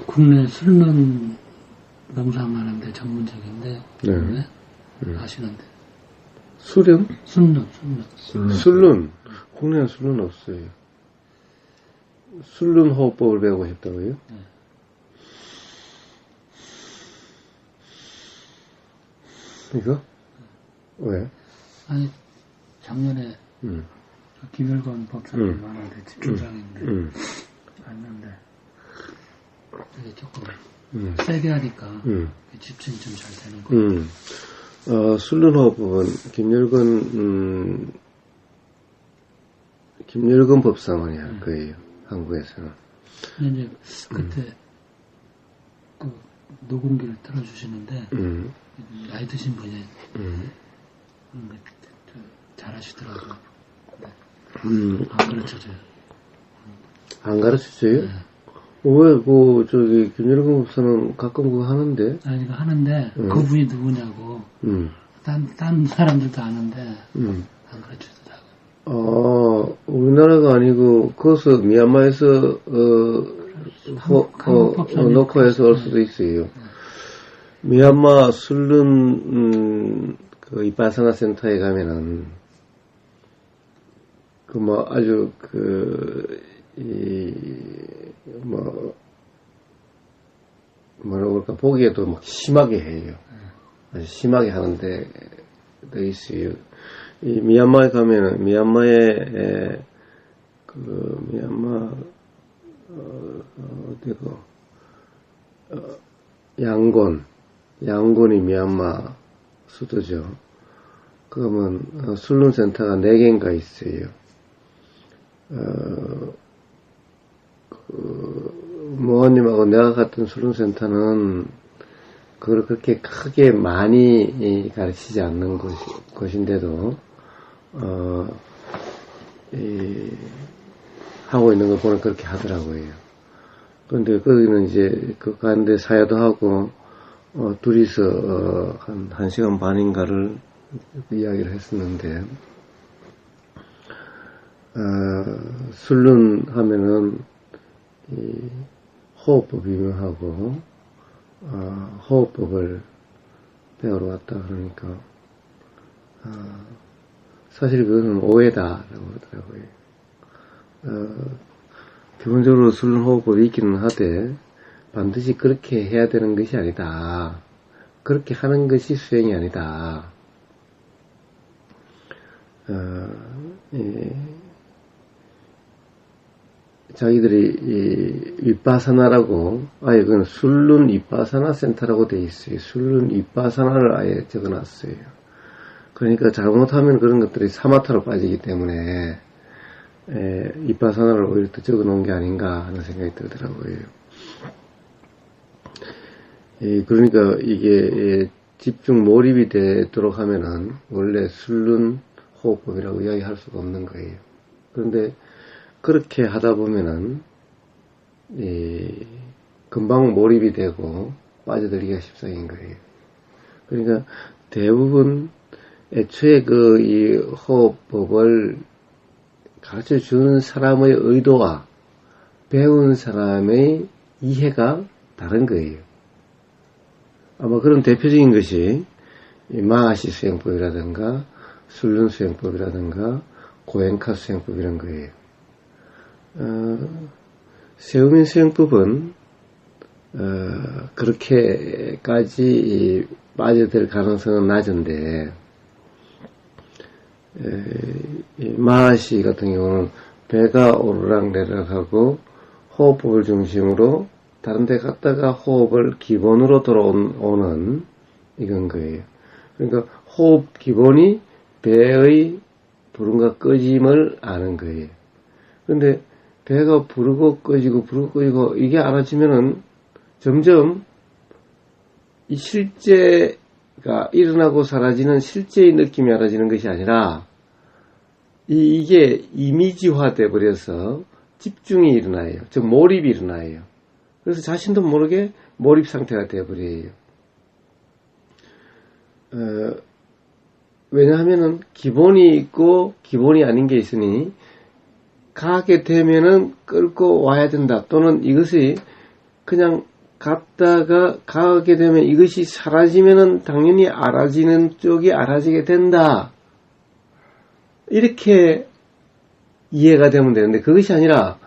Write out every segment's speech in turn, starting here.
국내 술론 명상하는데 전문적인데, 네. 아시는데. 술은? 술론. 국내는 술론 없어요. 술론 호흡법을 배우고 싶다고요? 네. 이거? 왜? 아니, 작년에 김일건 법사님 만나는데 집중장애인데 봤는데 이게 조금 세게 하니까 집중이 좀 잘 되는 거예요. 술론호흡법은 김일건 법사만이 할 거예요. 한국에서는. 근데 이제 그때 그 녹음기를 틀어주시는데 나이 드신 분이 잘하시더라고요. 네. 안 가르쳐줘요. 안 가르쳐줘요? 네. 왜, 김일건 법사는 가끔 그거 하는데? 아니, 이거 하는데, 그분이 누구냐고, 딴 사람들도 아는데, 안 가르쳐주더라고요. 우리나라가 아니고, 거기서, 미얀마에서, 녹화해서 올 수도 있어요. 미얀마 술론, 이빠사나 센터에 가면은, 아주, 뭐라고 그럴까, 보기에도 막 심하게 해요. 아주 심하게 하는데, 도 있어요. 이 미얀마에 가면은, 양곤이 미얀마 수도죠. 그러면, 술론 센터가 4개인가 있어요. 모아님하고 내가 갔던 술론센터는 그걸 그렇게 크게 많이 가르치지 않는 곳인데도 하고 있는 거 보면 그렇게 하더라고요. 그런데 거기는 이제 그 가는데 사야도 하고 둘이서 한 1시간 반인가를 이야기를 했었는데 술론 하면은 호흡법 유명하고 호흡법을 배우러 왔다 그러니까 사실 그거는 오해다라고 그러더라고요. 기본적으로 술론 호흡법이 있기는 하되 반드시 그렇게 해야 되는 것이 아니다. 그렇게 하는 것이 수행이 아니다. 자기들이 윗바사나라고 아예 그건 술론 윗바사나 센터라고 돼 있어요. 술론 윗바사나를 아예 적어놨어요. 그러니까 잘못하면 그런 것들이 사마타로 빠지기 때문에 윗바사나를 오히려 더 적어놓은 게 아닌가 하는 생각이 들더라고요. 그러니까 이게 집중 몰입이 되도록 하면은 원래 술론 호흡법이라고 이야기할 수가 없는 거예요. 그런데 그렇게 하다 보면은 금방 몰입이 되고 빠져들기가 십상인 거예요. 그러니까 대부분 애초에 이 호흡법을 가르쳐 주는 사람의 의도와 배운 사람의 이해가 다른 거예요. 아마 그런 대표적인 것이 마하시 수행법이라든가 술론 수행법이라든가 고엔카 수행법 이런 거예요. 세우민 수행법은 그렇게까지 빠져들 가능성은 낮은데 마하시 같은 경우는 배가 오르락내락하고 호흡법을 중심으로 다른 데 갔다가 호흡을 기본으로 돌아오는 이건 거예요. 그러니까 호흡 기본이 배의 부름과 꺼짐을 아는 거예요. 그런데 배가 부르고 꺼지고 이게 알아지면은 점점 이 실제가 일어나고 사라지는 실제의 느낌이 알아지는 것이 아니라 이게 이미지화 돼 버려서 집중이 일어나요. 즉 몰입이 일어나요. 그래서 자신도 모르게 몰입 상태가 돼 버려요. 왜냐하면은 기본이 있고 기본이 아닌 게 있으니 가게 되면은 끌고 와야 된다. 또는 이것이 그냥 갔다가 가게 되면 이것이 사라지면은 당연히 알아지는 쪽이 알아지게 된다. 이렇게 이해가 되면 되는데 그것이 아니라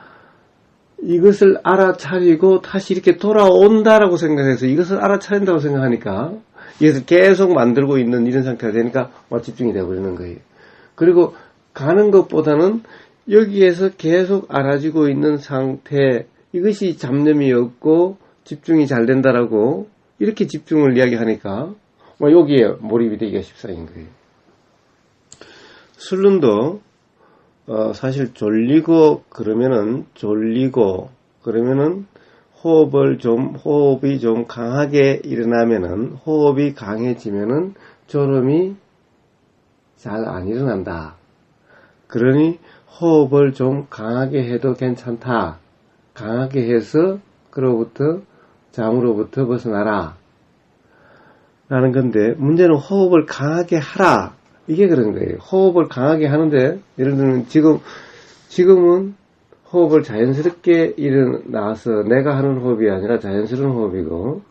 이것을 알아차리고 다시 이렇게 돌아온다라고 생각해서 이것을 알아차린다고 생각하니까 이것을 계속 만들고 있는 이런 상태가 되니까 집중이 되어버리는 거예요. 그리고 가는 것보다는 여기에서 계속 알아지고 있는 상태, 이것이 잡념이 없고 집중이 잘 된다라고 이렇게 집중을 이야기하니까 여기에 몰입이 되기가 십상인 거예요. 술lun도 사실 졸리고 그러면은 호흡이 좀 강하게 일어나면은 호흡이 강해지면은 졸음이 잘 안 일어난다. 그러니 호흡을 좀 강하게 해도 괜찮다. 강하게 해서 그로부터 잠으로부터 벗어나라. 라는 건데 문제는 호흡을 강하게 하라. 이게 그런 거예요. 호흡을 강하게 하는데 예를 들면 지금은 호흡을 자연스럽게 일어나서 내가 하는 호흡이 아니라 자연스러운 호흡이고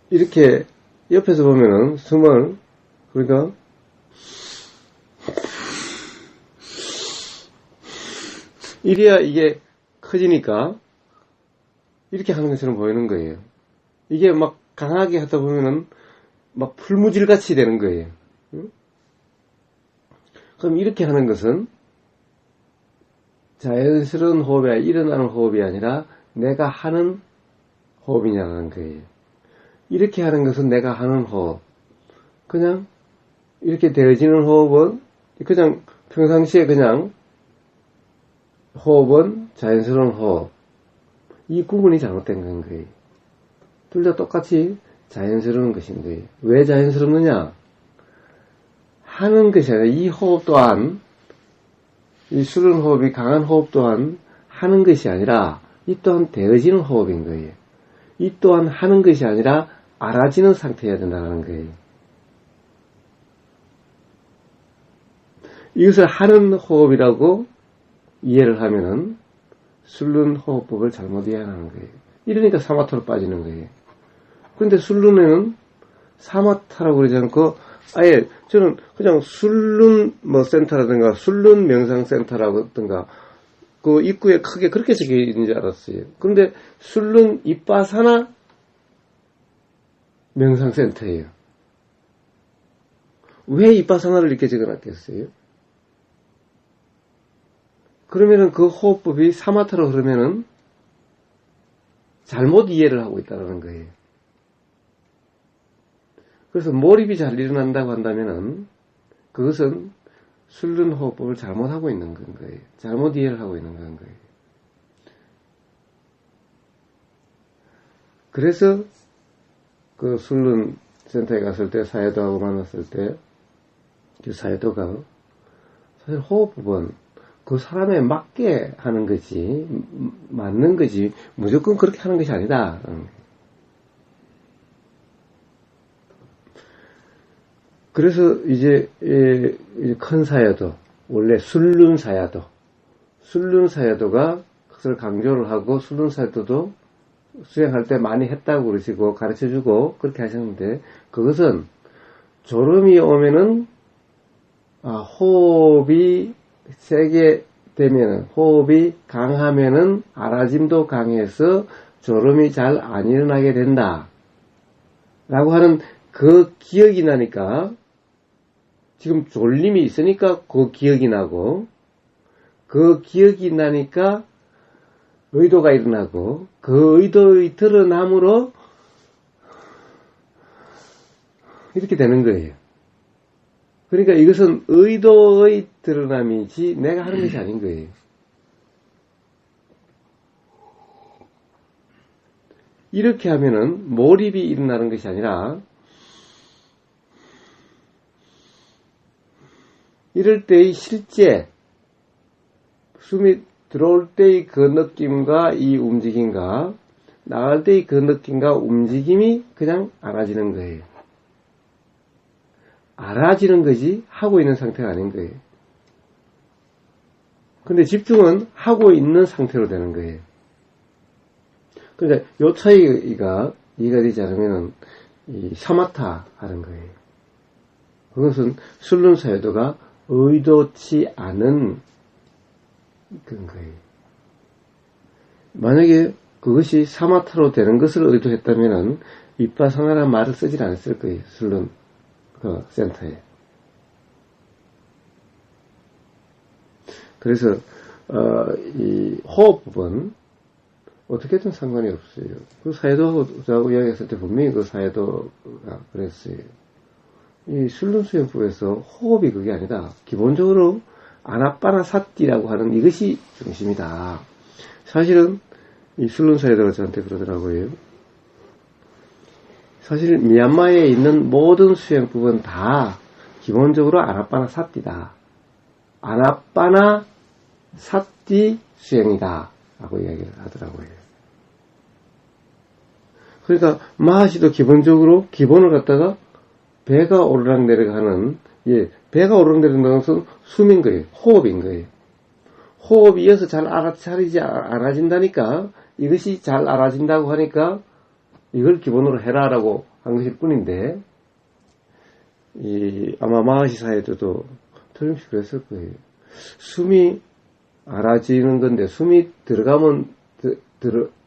이렇게 옆에서 보면은 숨을 그러니까 이래야 이게 커지니까 이렇게 하는 것처럼 보이는 거예요. 이게 막 강하게 하다 보면은 막 풀무질같이 되는 거예요. 그럼 이렇게 하는 것은 자연스러운 호흡이 아니라 일어나는 호흡이 아니라 내가 하는 호흡이냐는 거예요. 이렇게 하는 것은 내가 하는 호흡. 그냥 이렇게 되어지는 호흡은 그냥 평상시에 그냥 호흡은 자연스러운 호흡. 이 구분이 잘못된 건 거예요. 둘 다 똑같이 자연스러운 것인 거예요. 왜 자연스럽느냐? 하는 것이 아니라 이 호흡 또한 이 술은 호흡이 강한 호흡 또한 하는 것이 아니라 이 또한 되어지는 호흡인 거예요. 이 또한 하는 것이 아니라 알아지는 상태여야 된다는 거예요. 이것을 하는 호흡이라고 이해를 하면은 술룬 호흡법을 잘못 이해하는 거예요. 이러니까 사마타로 빠지는 거예요. 그런데 술룬에는 사마타라고 그러지 않고 아예 저는 그냥 술룬 센터라든가 술룬 명상 센터라든가 그 입구에 크게 그렇게 적혀 있는 줄 알았어요. 그런데 술룬 이빠사나 명상 센터예요. 왜 이빠사나를 이렇게 적어놨겠어요? 그러면은 그 호흡법이 사마타로 흐르면은 잘못 이해를 하고 있다는 거예요. 그래서 몰입이 잘 일어난다고 한다면은 그것은 술룬 호흡법을 잘못하고 있는 건 거예요. 잘못 이해를 하고 있는 건 거예요. 그래서 그 술룬 센터에 갔을 때 사회도하고 만났을 때 그 사회도가 사실 호흡법은 그 사람에 맞게 하는 거지 맞는 거지 무조건 그렇게 하는 것이 아니다. 그래서 이제 큰 사야도 원래 술룬 사야도가 그것을 강조를 하고 술룬 사야도도 수행할 때 많이 했다고 그러시고 가르쳐주고 그렇게 하셨는데 그것은 졸음이 오면은 호흡이 세게 되면은 호흡이 강하면은 알아짐도 강해서 졸음이 잘 안 일어나게 된다 라고 하는 그 기억이 나니까 지금 졸림이 있으니까 그 기억이 나고 그 기억이 나니까 의도가 일어나고 그 의도의 드러남으로 이렇게 되는 거예요. 그러니까 이것은 의도의 드러남이지 내가 하는 것이 아닌 거예요. 이렇게 하면은 몰입이 일어나는 것이 아니라 이럴 때의 실제 숨이 들어올 때의 그 느낌과 이 움직임과 나갈 때의 그 느낌과 움직임이 그냥 알아지는 거예요. 알아지는 거지 하고 있는 상태가 아닌 거예요. 근데 집중은 하고 있는 상태로 되는 거예요. 그러니까 요 차이가 이해가 되지 않으면 이 사마타 하는 거예요. 그것은 술lun사유도가 의도치 않은 그런 거예요. 만약에 그것이 사마타로 되는 것을 의도했다면은 비파사나라는 말을 쓰질 않았을 거예요. 술룬 그 센터에. 그래서 이 호흡법은 어떻게든 상관이 없어요. 그 사회도하고 저하고 이야기했을 때 분명히 그 사회도가 그랬어요. 이 술룬수행법에서 호흡이 그게 아니다. 기본적으로 아나빠나사띠라고 하는 이것이 중심이다. 사실은 이 술룬사회도가 저한테 그러더라고요. 사실 미얀마에 있는 모든 수행법은 다 기본적으로 아나빠나사띠다. 아나빠나사띠 수행이다. 라고 이야기를 하더라고요. 그러니까 마하시도 기본적으로 기본을 갖다가 배가 오르락내리락하는 배가 오르락내리락하는 것은 숨인 거예요. 호흡인 거예요. 호흡이 이어서 잘 알아차리지 않아진다니까 이것이 잘 알아진다고 하니까 이걸 기본으로 해라라고 한 것일 뿐인데 아마 마하시 사회도도 틀림없이 그랬을 거예요. 숨이 알아지는 건데 숨이 들어가면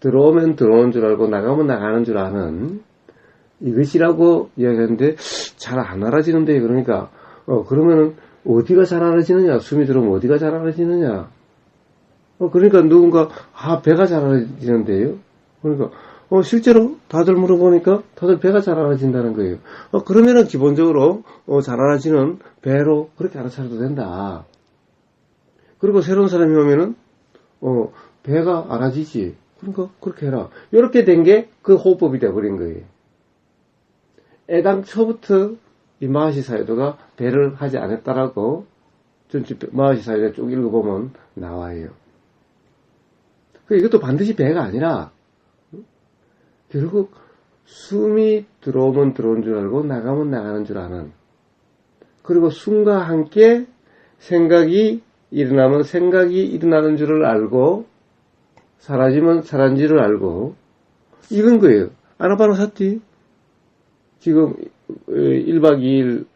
들어오면 들어오는 줄 알고 나가면 나가는 줄 아는 이것이라고 이야기하는데 잘 안 알아지는데 그러니까 그러면은 어디가 잘 알아지느냐 숨이 들어오면 어디가 잘 알아지느냐 그러니까 누군가 배가 잘 알아지는데요 그러니까 실제로 다들 물어보니까 다들 배가 잘 알아진다는 거예요. 그러면은 기본적으로 잘 알아지는 배로 그렇게 알아차려도 된다. 그리고 새로운 사람이 오면은 배가 알아지지. 그러니까 그렇게 해라. 이렇게 된 게 그 호흡법이 되어버린 거예요. 애당초부터 이 마하시 사회도가 배를 하지 않았다라고 전체 마하시 사회도 쭉 읽어보면 나와요. 이것도 반드시 배가 아니라 결국 숨이 들어오면 들어오는 줄 알고 나가면 나가는 줄 아는 그리고 숨과 함께 생각이 일어나면 생각이 일어나는 줄을 알고 사라지면 사라진 줄을 알고 이건 거예요. 아나파나사티 지금 1박 2일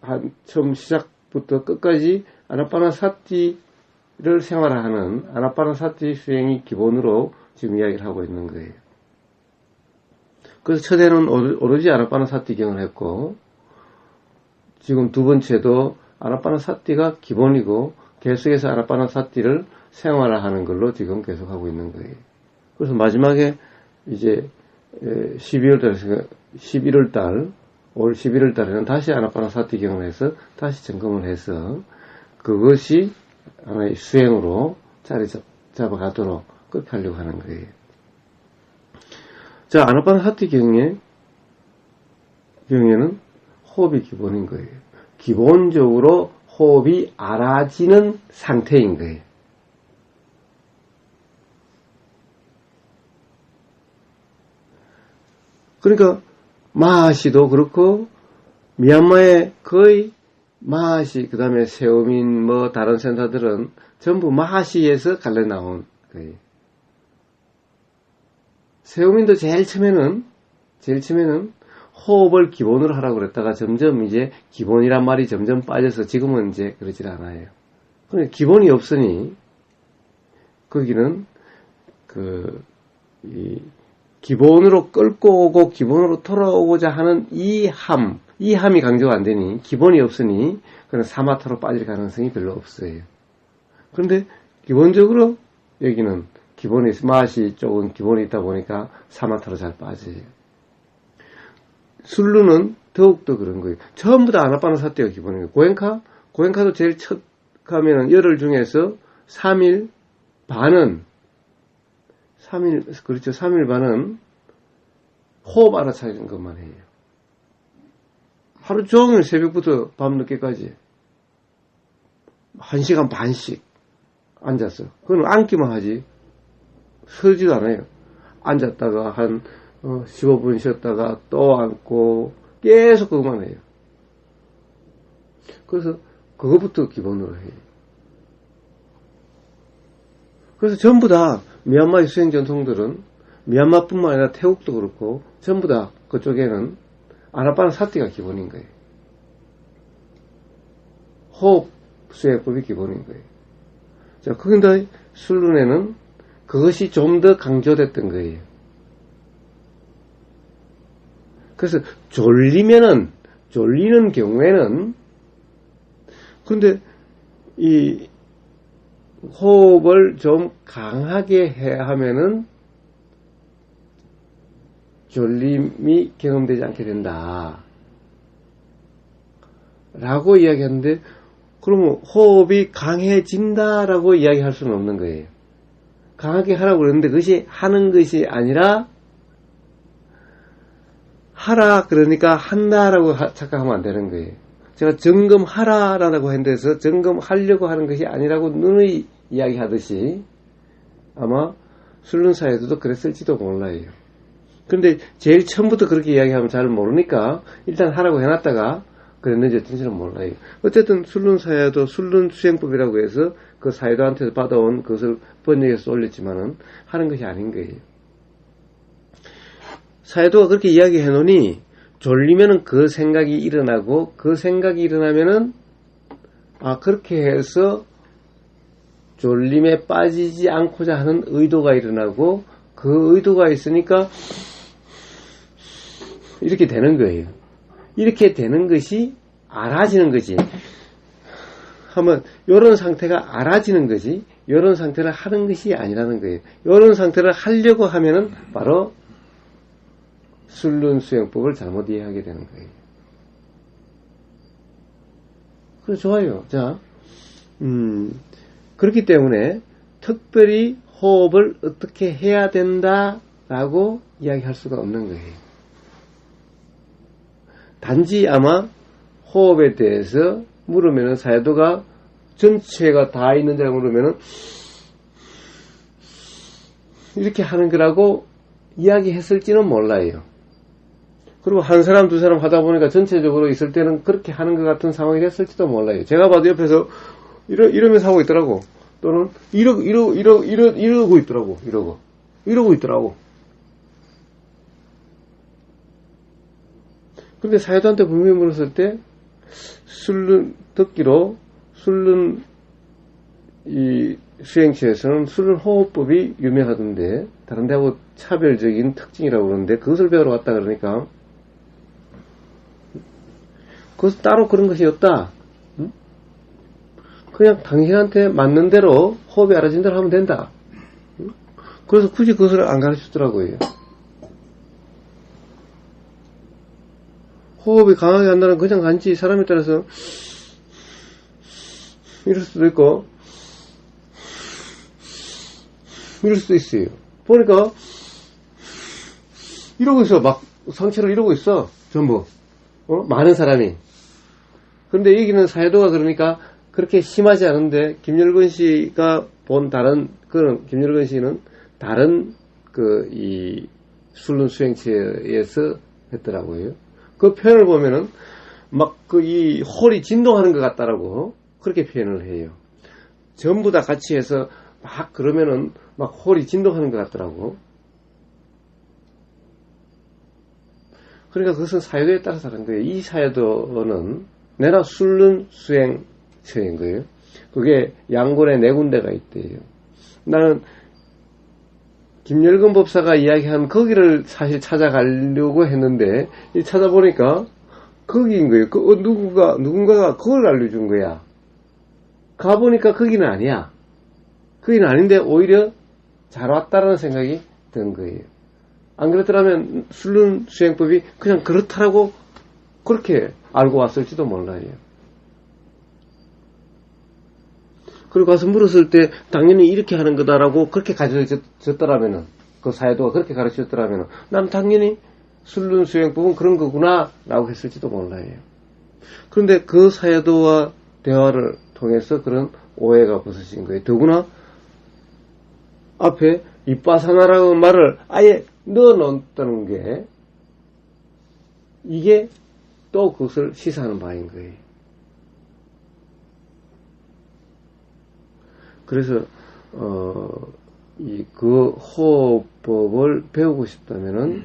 처음 시작부터 끝까지 아나파나사티를 생활하는 아나파나사티 수행이 기본으로 지금 이야기를 하고 있는 거예요. 그래서 첫해는 오로지 아나파나사티경을 했고 지금 두 번째도 아나파나사티가 기본이고 계속해서 아나파나사티를 생활화하는 걸로 지금 계속 하고 있는 거예요. 그래서 마지막에 이제 11월 달, 올 11월 달에는 다시 아나파나사티 경험을 해서 다시 점검을 해서 그것이 하나의 수행으로 자리 잡아가도록 그렇게 하려고 하는 거예요. 자, 아나파나사티 경에는 호흡이 기본인 거예요. 기본적으로 호흡이 알아지는 상태인 거예요. 그러니까 마하시도 그렇고 미얀마의 거의 마하시 그 다음에 세우민 다른 센터들은 전부 마하시에서 갈려 나온 거예요. 세우민도 제일 처음에는 호흡을 기본으로 하라고 그랬다가 점점 이제 기본이란 말이 점점 빠져서 지금은 이제 그러질 않아요. 그러니까 기본이 없으니 거기는 기본으로 끌고 오고 기본으로 돌아오고자 하는 이 함이 강조가 안 되니 기본이 없으니 그런 사마타로 빠질 가능성이 별로 없어요. 그런데 기본적으로 여기는 기본이 마하시 쪽은 기본이 있다 보니까 사마타로 잘 빠져요. 술루는 더욱더 그런 거예요. 전부 다 아나파나사티가 기본이에요. 고엔카도 제일 첫 가면은 열흘 중에서 3일 반은 호흡 알아차리는 것만 해요. 하루 종일 새벽부터 밤늦게까지 1시간 반씩 앉았어. 그건 앉기만 하지 서지도 않아요. 앉았다가 한 15분 쉬었다가 또 앉고 계속 그것만 해요. 그래서 그것부터 기본으로 해요. 그래서 전부 다 미얀마의 수행 전통들은 미얀마뿐만 아니라 태국도 그렇고 전부 다 그쪽에는 아나파나사티가 기본인 거예요. 호흡 수행법이 기본인 거예요. 자, 그런데 술룬에는 그것이 좀 더 강조됐던 거예요. 그래서 졸리는 경우에는 근데 이 호흡을 좀 강하게 해야 하면은 졸림이 경험되지 않게 된다. 라고 이야기하는데, 그러면 호흡이 강해진다라고 이야기할 수는 없는 거예요. 강하게 하라고 그러는데 그것이 하는 것이 아니라 하라 그러니까 한다라고 착각하면 안 되는 거예요. 제가 점검하라라고 한 데서 점검하려고 하는 것이 아니라고 누누이 이야기하듯이 아마 술룬사에서도 그랬을지도 몰라요. 그런데 제일 처음부터 그렇게 이야기하면 잘 모르니까 일단 하라고 해놨다가 그랬는지 어쩐지는 몰라요. 어쨌든 술룬사야도 술룬수행법이라고 해서 그 사이도한테서 받아온 그것을 번역해서 올렸지만은 하는 것이 아닌 거예요. 사이도가 그렇게 이야기해 놓으니 졸리면은 그 생각이 일어나고 그 생각이 일어나면은 그렇게 해서 졸림에 빠지지 않고자 하는 의도가 일어나고 그 의도가 있으니까 이렇게 되는 거예요. 이렇게 되는 것이 알아지는 거지. 하면 이런 상태가 알아지는 거지 이런 상태를 하는 것이 아니라는 거예요. 이런 상태를 하려고 하면은 바로 술룬 수행법을 잘못 이해하게 되는 거예요. 그래 좋아요. 자, 그렇기 때문에 특별히 호흡을 어떻게 해야 된다라고 이야기할 수가 없는 거예요. 단지 아마 호흡에 대해서 물으면은 사야도가 전체가 다 있는지라고 물으면은 이렇게 하는 거라고 이야기했을지는 몰라요. 그리고 한 사람 두 사람 하다 보니까 전체적으로 있을 때는 그렇게 하는 것 같은 상황이 됐을지도 몰라요. 제가 봐도 옆에서 이러면서 하고 있더라고. 또는 이러고 있더라고. 이러고 있더라고. 근데 사야도한테 분명히 물었을 때 술룬 이 수행체에서는 술룬 호흡법이 유명하던데 다른 데하고 차별적인 특징이라고 그러는데 그것을 배우러 갔다 그러니까 그것은 따로 그런 것이 없다. 그냥 당신한테 맞는 대로 호흡이 알아진 대로 하면 된다. 그래서 굳이 그것을 안 가르치더라고요. 호흡이 강하게 한다는 그냥 단지 사람에 따라서 이럴 수도 있고 이럴 수도 있어요. 보니까 이러고 있어. 막 상체를 이러고 있어. 전부. 많은 사람이. 그런데 여기는 사야도가 그러니까 그렇게 심하지 않은데 김열근 씨가 본 다른 김열근 씨는 다른 이 술룬 수행체에서 했더라고요. 그 표현을 보면은 막 이 홀이 진동하는 것 같다라고 그렇게 표현을 해요. 전부 다 같이 해서 막 그러면은 막 홀이 진동하는 것 같더라고. 그러니까 그것은 사야도에 따라서 다른 거예요. 이 사야도는 내나 술룬 수행처인 거예요. 그게 양곤에 4군데가 있대요. 나는 김열근 법사가 이야기한 거기를 사실 찾아가려고 했는데 찾아보니까 거기인 거예요. 누군가가 그걸 알려준 거야. 가보니까 거기는 아니야. 거기는 아닌데 오히려 잘 왔다라는 생각이 든 거예요. 안 그랬더라면 술룬 수행법이 그냥 그렇다라고 그렇게 알고 왔을지도 몰라요. 그리고 가서 물었을 때 당연히 이렇게 하는 거다라고 그렇게 가르쳐줬더라면은 그 사야도가 그렇게 가르쳐줬더라면은 난 당연히 술룬 수행법은 그런 거구나 라고 했을지도 몰라요. 그런데 그 사야도와 대화를 통해서 그런 오해가 벗어진 거예요. 더구나 앞에 이빠사나라고 말을 아예 넣어놓았다는 게 이게 또 그것을 시사하는 바인 거예요. 그래서 그 호흡법을 배우고 싶다면은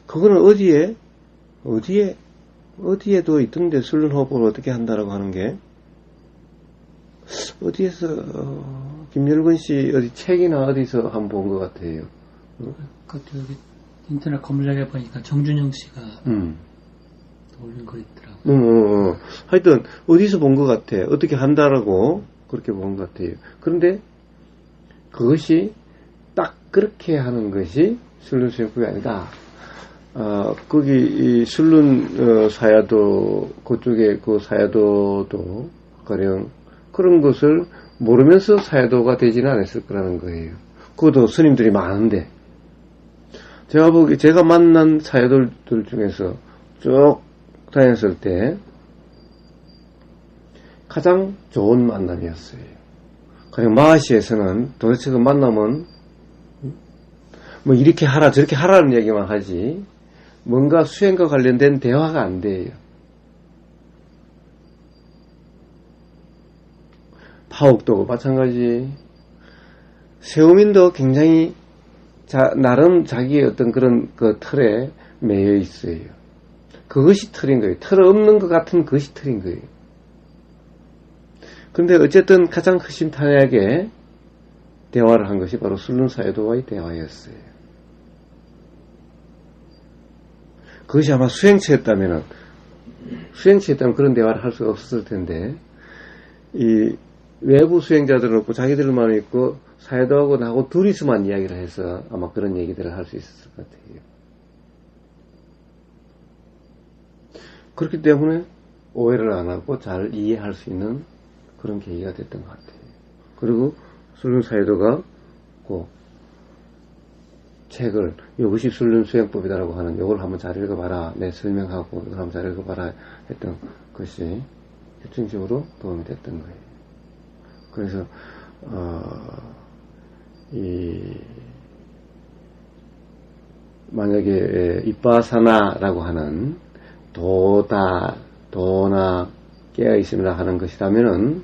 그거는 어디에도 있던데 술른 호흡을 어떻게 한다라고 하는 게 어디에서 김열근 씨 어디 책이나 어디서 한번 본 것 같아요. 그것도 여기 인터넷 검색해 보니까 정준영 씨가 올린 거 있더라고요. 하여튼 어디서 본 것 같아. 어떻게 한다라고 그렇게 본 것 같아요. 그런데 그것이 딱 그렇게 하는 것이 술륜 수행법이 아니다. 거기 이 술륜 사야도 그쪽에 그 사야도도 가령 그런 것을 모르면서 사야도가 되지는 않았을 거라는 거예요. 그것도 스님들이 많은데 제가 만난 사야도들 중에서 쭉 다녔을 때 가장 좋은 만남이었어요. 그냥 마하시에서는 도대체 그 만남은 뭐 이렇게 하라 저렇게 하라는 얘기만 하지 뭔가 수행과 관련된 대화가 안 돼요. 파옥도 마찬가지. 세우민도 굉장히 나름 자기의 어떤 그런 그 틀에 매여 있어요. 그것이 틀인 거예요. 틀 없는 것 같은 그것이 틀인 거예요. 그런데 어쨌든 가장 허심탄회하게 대화를 한 것이 바로 술륜사유도와의 대화였어요. 그것이 아마 수행체였다면 그런 대화를 할 수가 없었을 텐데, 이 외부 수행자들은 없고 자기들만 있고 사유도하고 나하고 둘이서만 이야기를 해서 아마 그런 얘기들을 할 수 있었을 것 같아요. 그렇기 때문에 오해를 안 하고 잘 이해할 수 있는 그런 계기가 됐던 것 같아요. 그리고 술륜사유도가 그 책을 이것이 술륜수행법이다라고 하는 이걸 한번 잘 읽어봐라. 내 설명하고 이걸 한번 잘 읽어봐라 했던 것이 결정적으로 도움이 됐던 거예요. 그래서 만약에 이빠사나라고 하는 도나 깨어있음이라 하는 것이라면은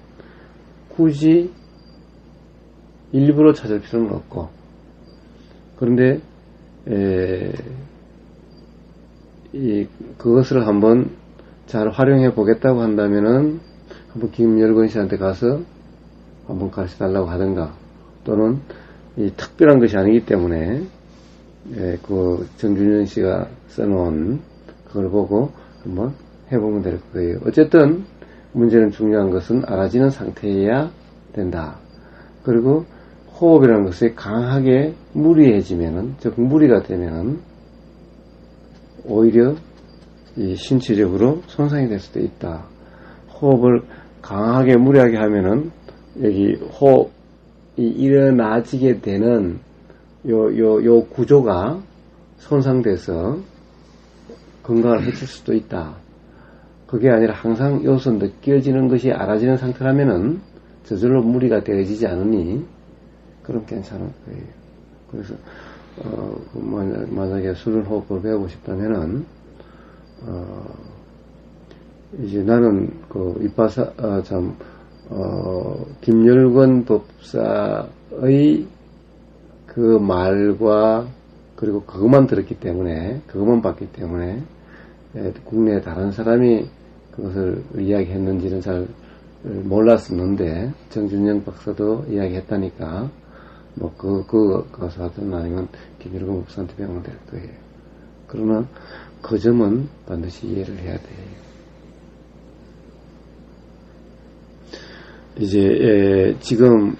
굳이 일부러 찾을 필요는 없고, 그런데 그것을 한번 잘 활용해 보겠다고 한다면은 한번 김열건 씨한테 가서 한번 가르쳐 달라고 하든가, 또는 이 특별한 것이 아니기 때문에 그 정준현 씨가 써놓은 그걸 보고 한번 해보면 될 거예요. 어쨌든 문제는 중요한 것은 알아지는 상태여야 된다. 그리고 호흡이라는 것이 강하게 무리해지면은, 즉 무리가 되면은 오히려 이 신체적으로 손상이 될 수도 있다. 호흡을 강하게 무리하게 하면은 여기 호흡이 일어나지게 되는 요 구조가 손상돼서 건강을 해칠 수도 있다. 그게 아니라 항상 여기서 느껴지는 것이 알아지는 상태라면은 저절로 무리가 되어지지 않으니 그럼 괜찮을 거예요. 그래서 만약에 술륜호흡을 배우고 싶다면은 이제 나는 그 김열건 법사의 그 말과 그리고 그것만 들었기 때문에, 그것만 봤기 때문에 국내에 다른 사람이 그것을 이야기했는지는 잘 몰랐었는데 정준영 박사도 이야기했다니까 뭐 가서 하든 아니면 김열건 법사한테 배우면 될 거예요. 그러나 그 점은 반드시 이해를 해야 돼요. 이제 지금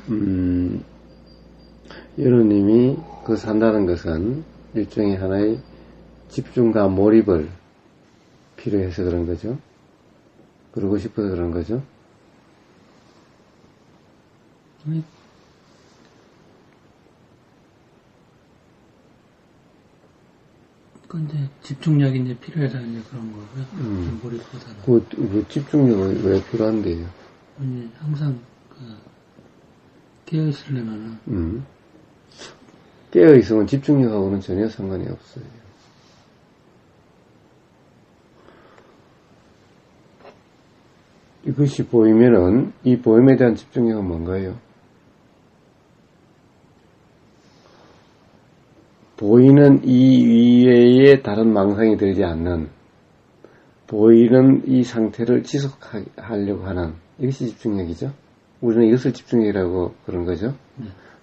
여러님이 그것을 한다는 것은 일종의 하나의 집중과 몰입을 필요해서 그런 거죠. 그러고 싶어서 그런 거죠. 근데 집중력이 이제 필요해서 이제 그런 거고요. 몰입보다는. 그 집중력은 왜 필요한데요? 항상 깨어 있으려면은 깨어있으면 집중력하고는 전혀 상관이 없어요. 이것이 보이면은 이 보임에 대한 집중력은 뭔가요? 보이는 이 이외에 다른 망상이 들지 않는, 보이는 이 상태를 지속하려고 하는, 이것이 집중력이죠. 우리는 이것을 집중력이라고 그런 거죠.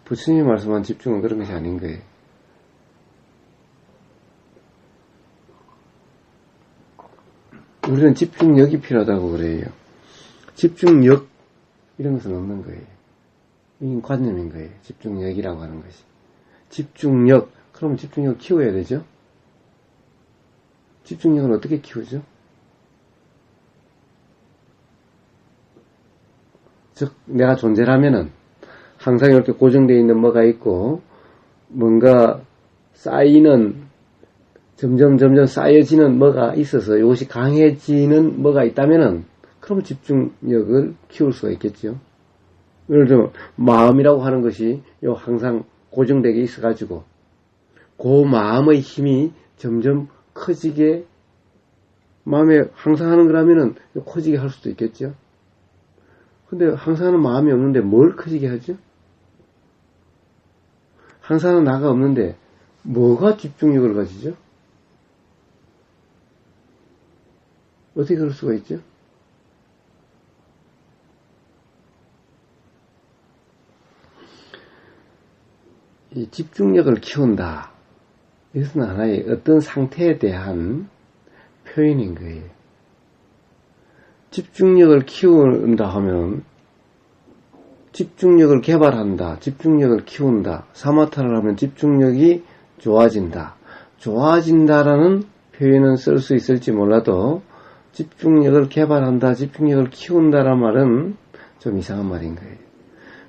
부처님이 말씀한 집중은 그런 것이 아닌 거예요. 우리는 집중력이 필요하다고 그래요. 집중력 이런 것은 없는 거예요. 이건 관념인 거예요. 집중력이라고 하는 것이. 집중력, 그럼 집중력을 키워야 되죠. 집중력은 어떻게 키우죠? 즉 내가 존재라면은 항상 이렇게 고정되어 있는 뭐가 있고 뭔가 쌓이는 점점 쌓여지는 뭐가 있어서 이것이 강해지는 뭐가 있다면은 그럼 집중력을 키울 수가 있겠죠. 예를 들면 마음이라고 하는 것이 항상 고정되게 있어가지고 그 마음의 힘이 점점 커지게, 마음에 항상 하는 거라면은 커지게 할 수도 있겠죠. 근데 항상 하는 마음이 없는데 뭘 커지게 하죠? 항상 하는 나가 없는데 뭐가 집중력을 가지죠? 어떻게 그럴 수가 있죠? 이 집중력을 키운다. 이것은 하나의 어떤 상태에 대한 표현인 거예요. 집중력을 키운다 하면 집중력을 개발한다, 집중력을 키운다, 사마타를 하면 집중력이 좋아진다. 좋아진다라는 표현은 쓸 수 있을지 몰라도 집중력을 개발한다, 집중력을 키운다라는 말은 좀 이상한 말인 거예요.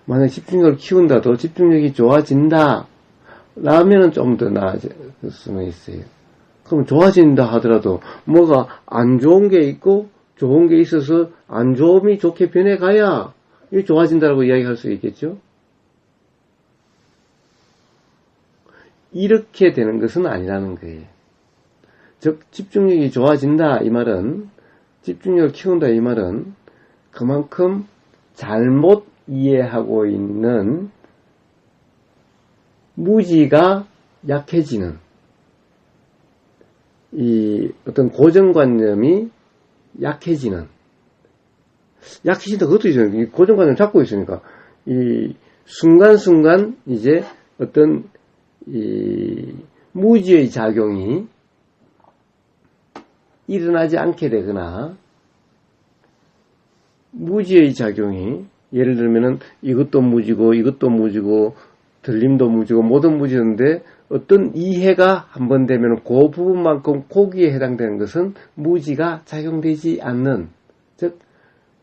만약 집중력을 키운다도 집중력이 좋아진다 라면은 좀 더 나아질 수는 있어요. 그럼 좋아진다 하더라도 뭐가 안 좋은 게 있고 좋은 게 있어서 안 좋음이 좋게 변해가야 이게 좋아진다라고 이야기할 수 있겠죠. 이렇게 되는 것은 아니라는 거예요. 즉 집중력이 좋아진다 이 말은, 집중력을 키운다 이 말은 그만큼 잘못 이해하고 있는 무지가 약해지는, 이 어떤 고정관념이 약해진다. 그것도 있어요. 이 고정관념 잡고 있으니까 이 순간순간 이제 어떤 이 무지의 작용이 일어나지 않게 되거나, 무지의 작용이 예를 들면은 이것도 무지고 이것도 무지고 들림도 무지고 모든 무지인데 어떤 이해가 한번 되면 그 부분만큼 거기에 해당되는 것은 무지가 작용되지 않는, 즉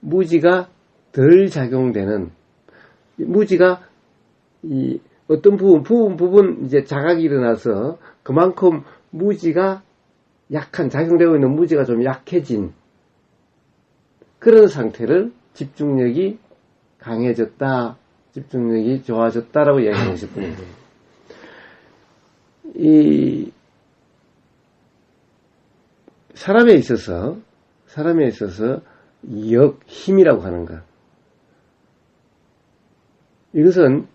무지가 덜 작용되는, 무지가 이 어떤 부분 이제 자각이 일어나서 그만큼 무지가 약한, 작용되고 있는 무지가 좀 약해진 그런 상태를 집중력이 강해졌다, 집중력이 좋아졌다라고 이야기하고 싶은 거예요. 이 사람에 있어서 힘이라고 하는 것, 이것은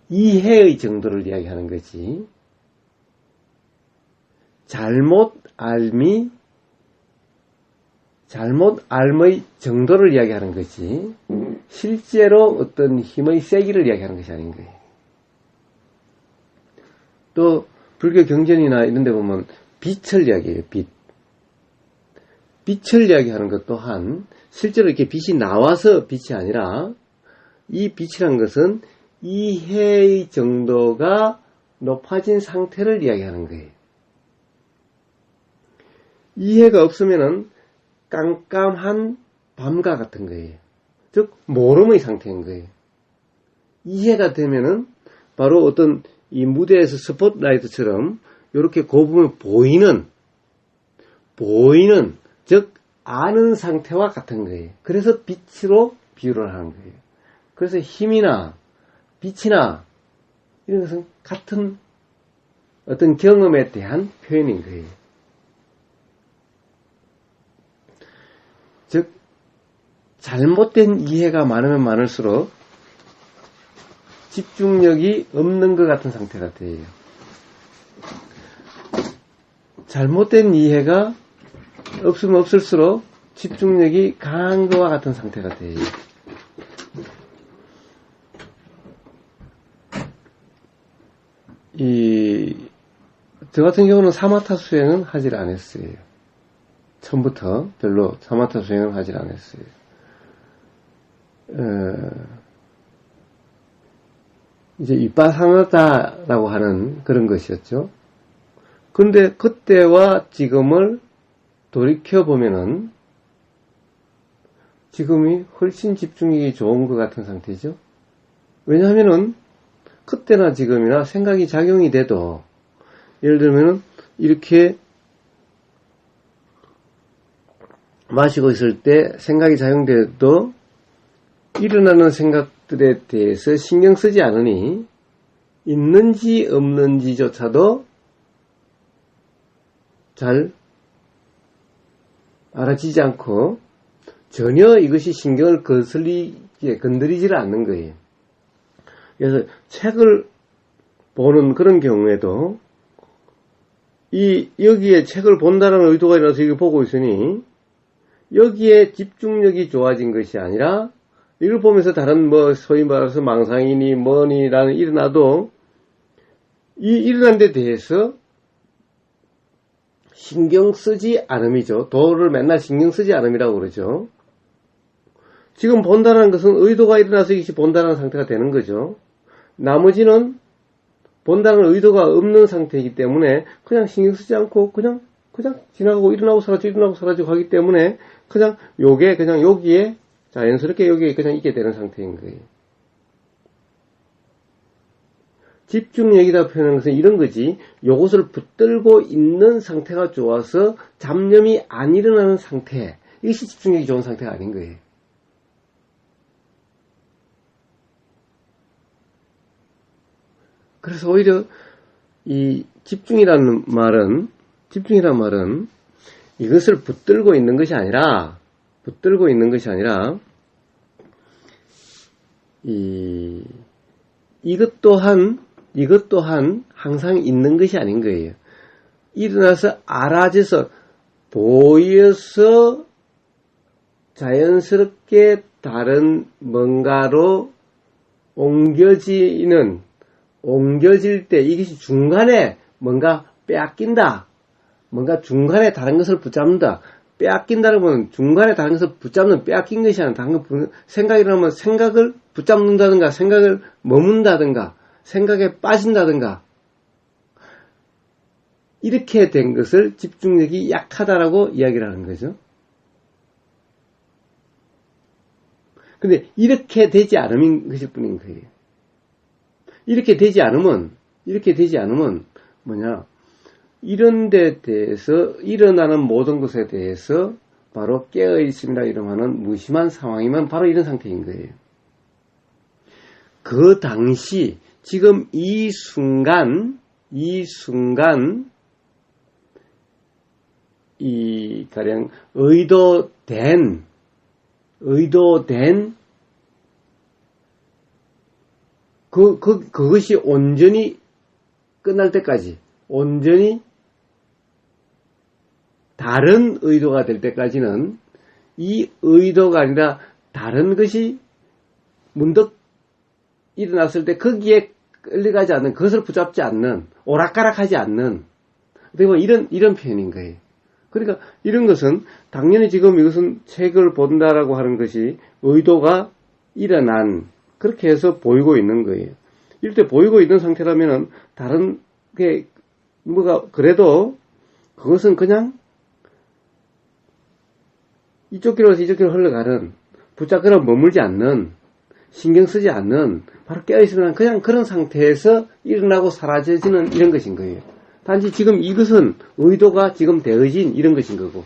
이해의 정도를 이야기하는 거지, 잘못 알m의 정도를 이야기하는 거지 실제로 어떤 힘의 세기를 이야기하는 것이 아닌 거예요. 또 불교 경전이나 이런 데 보면 빛을 이야기해요. 빛을 이야기하는 것 또한 실제로 이렇게 빛이 나와서 빛이 아니라, 이 빛이란 것은 이해의 정도가 높아진 상태를 이야기하는 거예요. 이해가 없으면은 깜깜한 밤과 같은 거예요. 즉 모름의 상태인 거예요. 이해가 되면은 바로 어떤 이 무대에서 스포트라이트처럼 이렇게 그 부분을 보이는 즉 아는 상태와 같은 거예요. 그래서 빛으로 비유를 하는 거예요. 그래서 힘이나 빛이나 이런 것은 같은 어떤 경험에 대한 표현인 거예요. 즉, 잘못된 이해가 많으면 많을수록 집중력이 없는 것 같은 상태가 돼요. 잘못된 이해가 없으면 없을수록 집중력이 강한 것과 같은 상태가 돼요. 저 같은 경우는 사마타 수행은 하질 않았어요. 처음부터 별로 사마타 수행을 하질 않았어요. 이제 위파사나다라고 하는 그런 것이었죠. 근데 그때와 지금을 돌이켜보면은 지금이 훨씬 집중력이 좋은 것 같은 상태죠. 왜냐하면은 그때나 지금이나 생각이 작용이 돼도 예를 들면은 이렇게 마시고 있을 때 생각이 작용돼도 일어나는 생각들에 대해서 신경 쓰지 않으니 있는지 없는지조차도 잘 알아지지 않고 전혀 이것이 신경을 건드리지를 않는 거예요. 그래서 책을 보는 그런 경우에도 여기에 책을 본다는 의도가 일어나서 이거 보고 있으니 여기에 집중력이 좋아진 것이 아니라 이걸 보면서 다른 소위 말해서 망상이니 뭐니라는 일어나도 이 일어난 데 대해서 신경 쓰지 않음이죠. 도를 맨날 신경 쓰지 않음이라고 그러죠. 지금 본다는 것은 의도가 일어나서 이것이 본다는 상태가 되는 거죠. 나머지는 본다는 의도가 없는 상태이기 때문에 그냥 신경 쓰지 않고 그냥 지나가고 일어나고 사라지고 하기 때문에 그냥 요게 그냥 여기에 자연스럽게 여기에 그냥 있게 되는 상태인 거예요. 집중력이다 표현하는 것은 이런 거지. 요것을 붙들고 있는 상태가 좋아서 잡념이 안 일어나는 상태. 이것이 집중력이 좋은 상태가 아닌 거예요. 그래서 오히려 이 집중이라는 말은 이것을 붙들고 있는 것이 아니라 이것 또한 항상 있는 것이 아닌 거예요. 일어나서 알아져서 보여서 자연스럽게 다른 뭔가로 옮겨질 때 이것이 중간에 뭔가 빼앗긴다. 뭔가 중간에 다른 것을 붙잡는다. 빼앗긴다는 건 중간에 다른 것을 붙잡는 빼앗긴 것이 아니라 다른 것 생각이라면 생각을 붙잡는다든가 생각을 머문다든가 생각에 빠진다든가 이렇게 된 것을 집중력이 약하다라고 이야기를 하는 거죠. 근데 이렇게 되지 않은 것일 뿐인 거예요. 이렇게 되지 않으면 뭐냐? 이런 데 대해서 일어나는 모든 것에 대해서 바로 깨어 있습니다. 이러면은 무심한 상황이면 바로 이런 상태인 거예요. 그 당시 지금 이 순간 이 가령 의도된 그것이 온전히 끝날 때까지 온전히 다른 의도가 될 때까지는 이 의도가 아니라 다른 것이 문득 일어났을 때 거기에 끌려가지 않는, 그것을 붙잡지 않는, 오락가락하지 않는, 어떻게 보면 이런 표현인 거예요. 그러니까 이런 것은 당연히 지금 이것은 책을 본다라고 하는 것이 의도가 일어난, 그렇게 해서 보이고 있는 거예요. 이럴 때 보이고 있는 상태라면은 다른 게 뭐가 그래도 그것은 그냥 이쪽 길로서 이쪽 길로 흘러가는, 붙잡거나 머물지 않는, 신경 쓰지 않는, 바로 깨어있으면 그냥 그런 상태에서 일어나고 사라져지는 이런 것인 거예요. 단지 지금 이것은 의도가 지금 되어진 이런 것인 거고,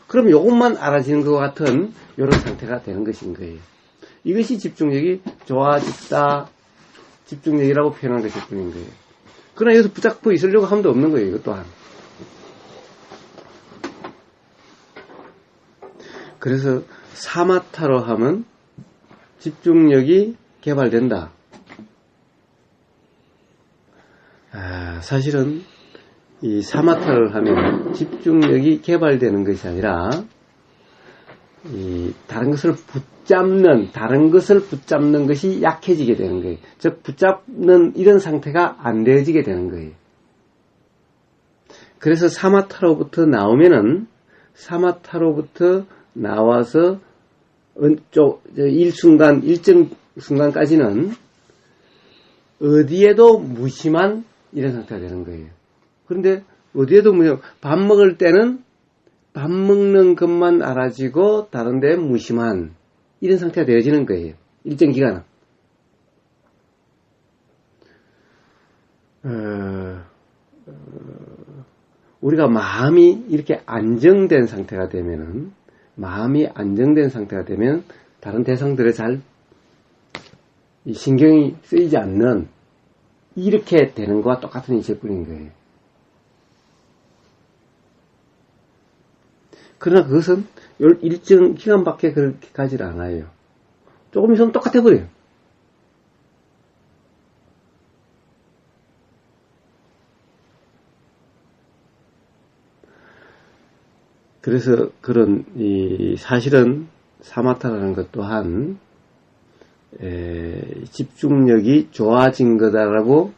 그럼 이것만 알아지는 것 같은 이런 상태가 되는 것인 거예요. 이것이 집중력이 좋아졌다. 집중력이라고 표현한 것일 뿐인 거예요. 그러나 여기서 붙잡고 있으려고 함도 없는 거예요. 이것 또한. 그래서 사마타로 하면 집중력이 개발된다. 사실은 이 사마타를 하면 집중력이 개발되는 것이 아니라 다른 것을 붙잡는 것이 약해지게 되는 거예요. 즉 붙잡는 이런 상태가 안 되어지게 되는 거예요. 그래서 사마타로부터 나와서 일정 순간까지는 어디에도 무심한 이런 상태가 되는 거예요. 그런데 어디에도 밥 먹을 때는 밥 먹는 것만 알아지고 다른 데 무심한 이런 상태가 되어지는 거예요. 일정 기간은. 우리가 마음이 이렇게 안정된 상태가 되면 다른 대상들에 잘 신경이 쓰이지 않는 이렇게 되는 것과 똑같은 이체뿐인 거예요. 그러나 그것은 일정 기간밖에 그렇게 가지 않아요. 조금 있으면 똑같아 버려요. 그래서 사실은 사마타라는 것 또한 집중력이 좋아진 거다라고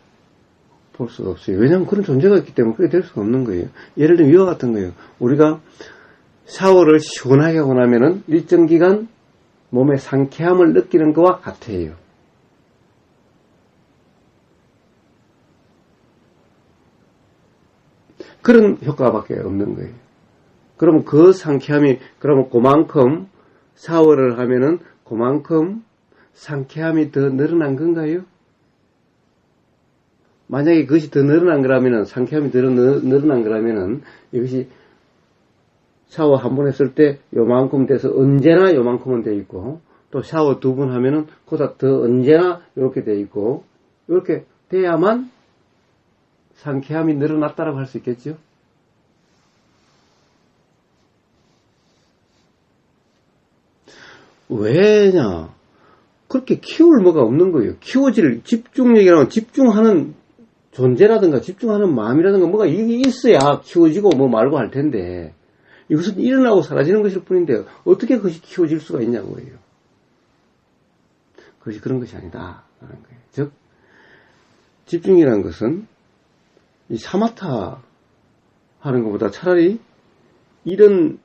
볼 수가 없어요. 왜냐하면 그런 존재가 있기 때문에 그게 될 수가 없는 거예요. 예를 들면 이와 같은 거예요. 우리가 샤워를 시원하게 하고 나면은 일정 기간 몸에 상쾌함을 느끼는 것과 같아요. 그런 효과밖에 없는 거예요. 그러면 그 상쾌함이, 그만큼 샤워를 하면은 그만큼 상쾌함이 더 늘어난 건가요? 만약에 그것이 더 늘어난 거라면은, 상쾌함이 더 늘어난 거라면은, 이것이 샤워 한 번 했을 때 요만큼 돼서 언제나 요만큼은 돼 있고, 또 샤워 두 번 하면은 그보다 더 언제나 이렇게 돼 있고, 이렇게 돼야만 상쾌함이 늘어났다라고 할 수 있겠죠? 왜냐? 그렇게 키울 뭐가 없는 거예요. 집중력이라면 집중하는 존재라든가 집중하는 마음이라든가 뭐가 이게 있어야 키워지고 뭐 말고 할 텐데, 이것은 일어나고 사라지는 것일 뿐인데 어떻게 그것이 키워질 수가 있냐고요. 그것이 그런 것이 아니다 라는 거예요. 즉 집중이라는 것은 이 사마타 하는 것보다 차라리 이런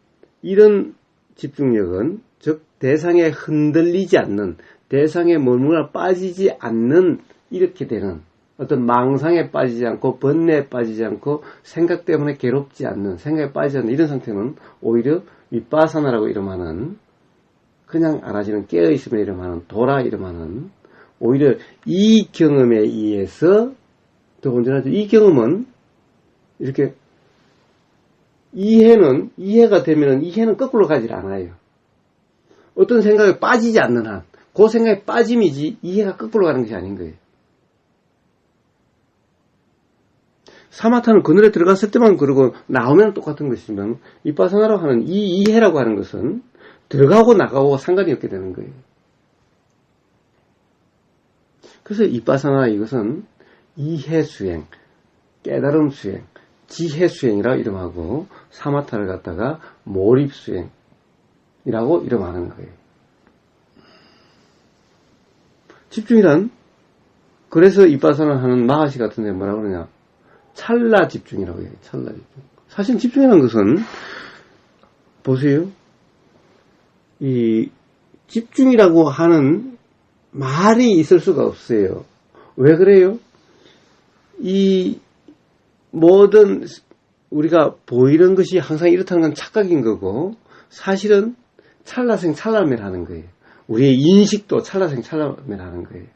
집중력은, 즉 대상에 흔들리지 않는, 대상에 머물러 빠지지 않는, 이렇게 되는 어떤 망상에 빠지지 않고 번뇌에 빠지지 않고 생각 때문에 괴롭지 않는, 생각에 빠지지 않는 이런 상태는 오히려 위파사나라고 이름하는, 그냥 알아지는 깨어있음에 이름하는, 도라 이름하는, 오히려 이 경험에 의해서 더 온전하죠. 이 경험은 이렇게 이해가 되면은 이해는 거꾸로 가지 않아요. 어떤 생각에 빠지지 않는 한, 그 생각에 빠짐이지 이해가 거꾸로 가는 것이 아닌 거예요. 사마타는 그늘에 들어갔을 때만 그러고 나오면 똑같은 것이지만, 위파사나라고 하는 이 이해라고 하는 것은 들어가고 나가고 상관이 없게 되는 거예요. 그래서 위파사나 이것은 이해 수행, 깨달음 수행, 지혜 수행이라고 이름하고, 사마타를 갖다가 몰입 수행이라고 이름하는 거예요. 집중이란, 그래서 위파사나 하는 마하시 같은 데 뭐라고 그러냐, 찰나 집중이라고 해요. 찰나 집중. 사실 집중이라는 것은, 보세요. 이 집중이라고 하는 말이 있을 수가 없어요. 왜 그래요? 이 모든 우리가 보이는 것이 항상 이렇다는 건 착각인 거고, 사실은 찰나생 찰나멸하는 거예요. 우리의 인식도 찰나생 찰나멸하는 거예요.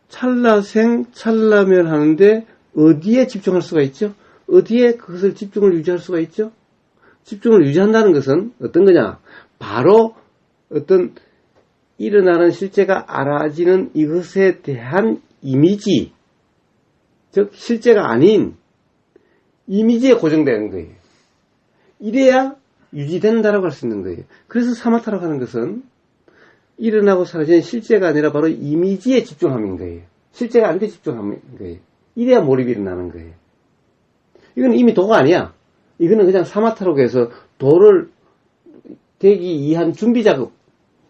찰나생 찰나멸하는데 어디에 집중할 수가 있죠? 어디에 그것을 집중을 유지할 수가 있죠? 집중을 유지한다는 것은 어떤 거냐? 바로 어떤 일어나는 실제가 알아지는 이것에 대한 이미지, 즉 실제가 아닌 이미지에 고정되는 거예요. 이래야 유지된다라고 할 수 있는 거예요. 그래서 사마타라고 하는 것은 일어나고 사라지는 실제가 아니라 바로 이미지에 집중함인 거예요. 실제가 아닌데 집중함인 거예요. 이래야 몰입이 일어나는 거예요. 이건 이미 도가 아니야. 이거는 그냥 사마타라고 해서 도를 되기 위한 준비 작업,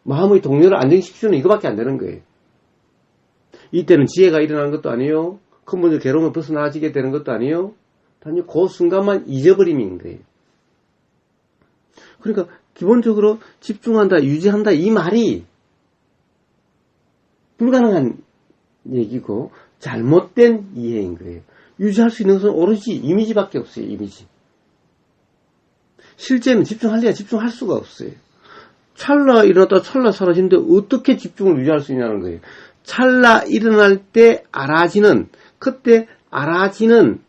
마음의 동료를 안정시키는 이거밖에 안 되는 거예요. 이때는 지혜가 일어나는 것도 아니에요. 근본적 괴로움을 벗어나지게 되는 것도 아니에요. 단지 그 순간만 잊어버림인 거예요. 그러니까 기본적으로 집중한다, 유지한다 이 말이 불가능한 얘기고 잘못된 이해인 거예요. 유지할 수 있는 것은 오로지 이미지밖에 없어요. 이미지. 실제는 집중할래야 집중할 수가 없어요. 찰나 일어났다 찰나 사라지는데 어떻게 집중을 유지할 수 있냐는 거예요. 찰나 일어날 때 알아지는, 그때 알아지는,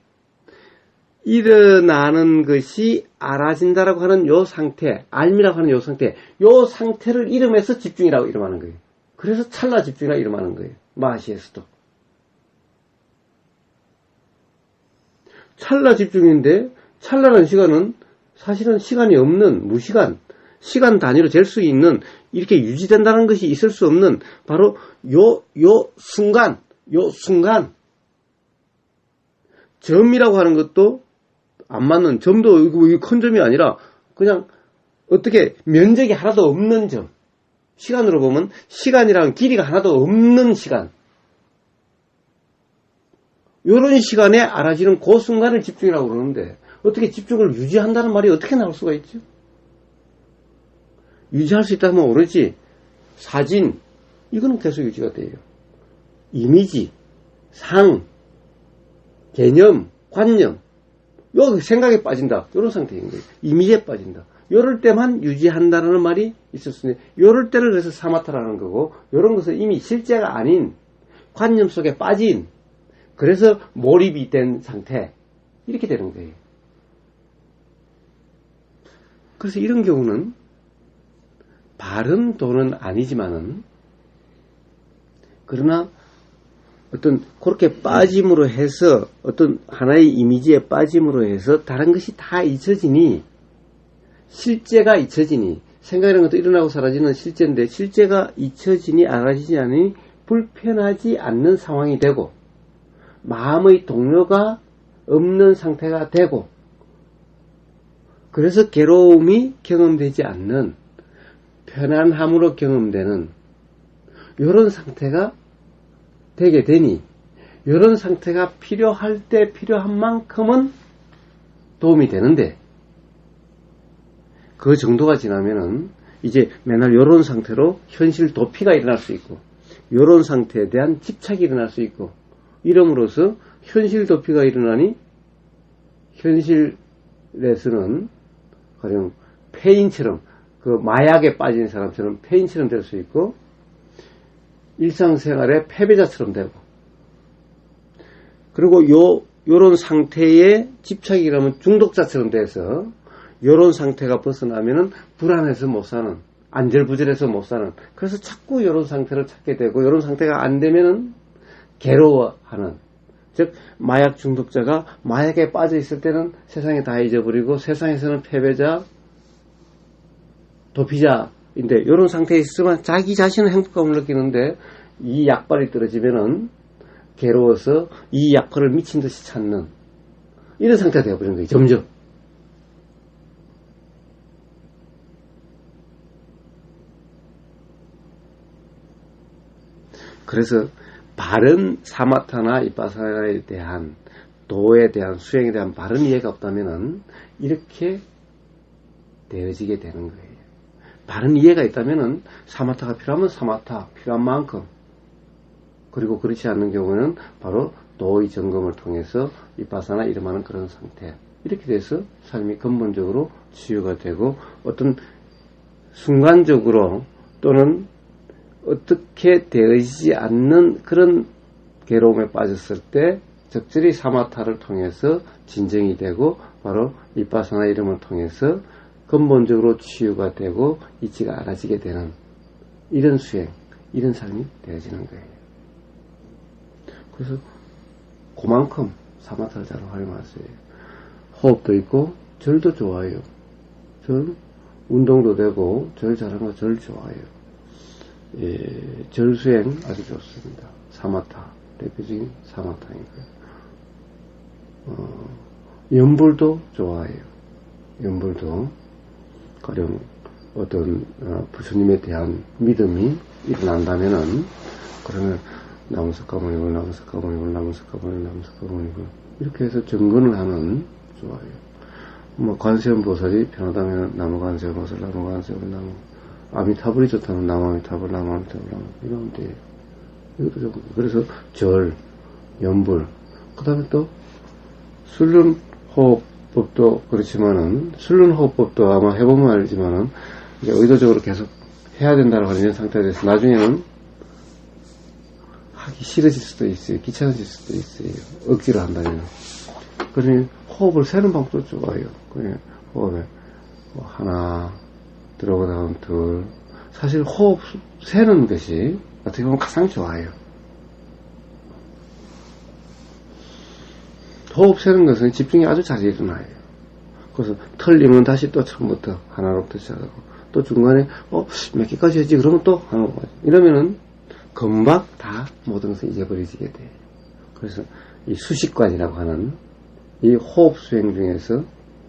일어나는 것이 알아진다라고 하는 요 상태, 알미라고 하는 요 상태, 요 상태를 이름해서 집중이라고 이름하는 거예요. 그래서 찰나 집중이라고 이름하는 거예요. 마하시에서도. 찰나 집중인데 찰나라는 시간은 사실은 시간이 없는 무시간, 시간 단위로 잴 수 있는, 이렇게 유지된다는 것이 있을 수 없는 바로 요 순간, 점이라고 하는 것도 안 맞는, 점도 이거 큰 점이 아니라 그냥 어떻게 면적이 하나도 없는 점. 시간으로 보면 시간이랑 길이가 하나도 없는 시간. 요런 시간에 알아지는 그 순간을 집중이라고 그러는데 어떻게 집중을 유지한다는 말이 어떻게 나올 수가 있죠? 유지할 수 있다면 오로지 사진, 이거는 계속 유지가 돼요. 이미지, 상, 개념, 관념, 요 생각에 빠진다. 이런 상태인 거예요. 이미지에 빠진다. 요럴 때만 유지한다는 말이 있을 수 있는, 요럴 때를 그래서 사마타라는 거고, 요런 것은 이미 실제가 아닌 관념 속에 빠진, 그래서 몰입이 된 상태, 이렇게 되는 거예요. 그래서 이런 경우는 바른 도는 아니지만은, 그러나 어떤 그렇게 빠짐으로 해서, 어떤 하나의 이미지에 빠짐으로 해서 다른 것이 다 잊혀지니, 실제가 잊혀지니, 생각이라는 것도 일어나고 사라지는 실제인데 실제가 잊혀지니 알아지지 않으니 불편하지 않는 상황이 되고, 마음의 동료가 없는 상태가 되고, 그래서 괴로움이 경험되지 않는 편안함으로 경험되는 이런 상태가 되게 되니, 이런 상태가 필요할 때 필요한 만큼은 도움이 되는데, 그 정도가 지나면은 이제 맨날 이런 상태로 현실 도피가 일어날 수 있고, 이런 상태에 대한 집착이 일어날 수 있고, 이름으로써 현실 도피가 일어나니 현실에서는 가령 폐인처럼, 그 마약에 빠진 사람처럼 폐인처럼 될 수 있고, 일상생활의 패배자처럼 되고, 그리고 요런 상태에 집착이 일어나면 중독자처럼 돼서, 요런 상태가 벗어나면은 불안해서 못 사는, 안절부절해서 못 사는, 그래서 자꾸 요런 상태를 찾게 되고, 요런 상태가 안 되면은 괴로워하는, 즉 마약 중독자가 마약에 빠져 있을 때는 세상에 다 잊어버리고 세상에서는 패배자, 도피자인데, 이런 상태에 있으면 자기 자신은 행복감을 느끼는데 이 약발이 떨어지면은 괴로워서 이 약발을 미친 듯이 찾는 이런 상태가 되어버리는 거예요. 점점. 그래서 바른 사마타나 이빠사나에 대한, 도에 대한, 수행에 대한 바른 이해가 없다면은 이렇게 되어지게 되는 거예요. 바른 이해가 있다면은 사마타가 필요하면 사마타, 필요한 만큼, 그리고 그렇지 않는 경우는 바로 도의 점검을 통해서 이빠사나 이름하는 그런 상태, 이렇게 돼서 삶이 근본적으로 치유가 되고, 어떤 순간적으로 또는 어떻게 되어지지 않는 그런 괴로움에 빠졌을 때 적절히 사마타를 통해서 진정이 되고, 바로 이빠사나 이름을 통해서 근본적으로 치유가 되고 이치가 알아지게 되는 이런 수행, 이런 삶이 되어지는 거예요. 그래서 그만큼 사마타를 잘 활용하세요. 호흡도 있고 절도 좋아요. 절 운동도 되고 절 잘하는 거 절 좋아요. 예, 절 수행 아주 좋습니다. 사마타 대표적인 사마타니까요. 연불도 좋아요. 연불도 가령 어떤 부처님에 대한 믿음이 일어난다면은 그러면 나무석가모니불 나무석가모니불 나무석가모니불 나무석가모니불 이렇게 해서 정근을 하는 좋아요. 뭐 관세음보살이 편하다면 나무관세음보살 나무관세음보살 나무 아미타불이 좋다면 나무아미타불 나무아미타불 나무 이러면 돼요. 이것도 좋고 그래서 절, 연불 그 다음에 또 술륜호흡법도 그렇지만은 술륜호흡법도 아마 해보면 알지만은 이제 의도적으로 계속 해야 된다고 하는 이런 상태에 대해서 나중에는 하기 싫어질 수도 있어요. 귀찮아질 수도 있어요. 억지로 한다면. 그러니 호흡을 세는 방법도 좋아요. 그냥 호흡에 뭐 하나 들어오고 나면 둘. 사실 호흡 세는 것이 어떻게 보면 가장 좋아요. 호흡 세는 것은 집중이 아주 잘 일어나요. 그래서 틀리면 다시 또 처음부터 하나로부터 시작하고 또 중간에 몇 개까지 했지 그러면 또 하나로 가지. 이러면은 금방 다 모든 것을 잊어버리게 돼요. 그래서 이 수식관이라고 하는 이 호흡 수행 중에서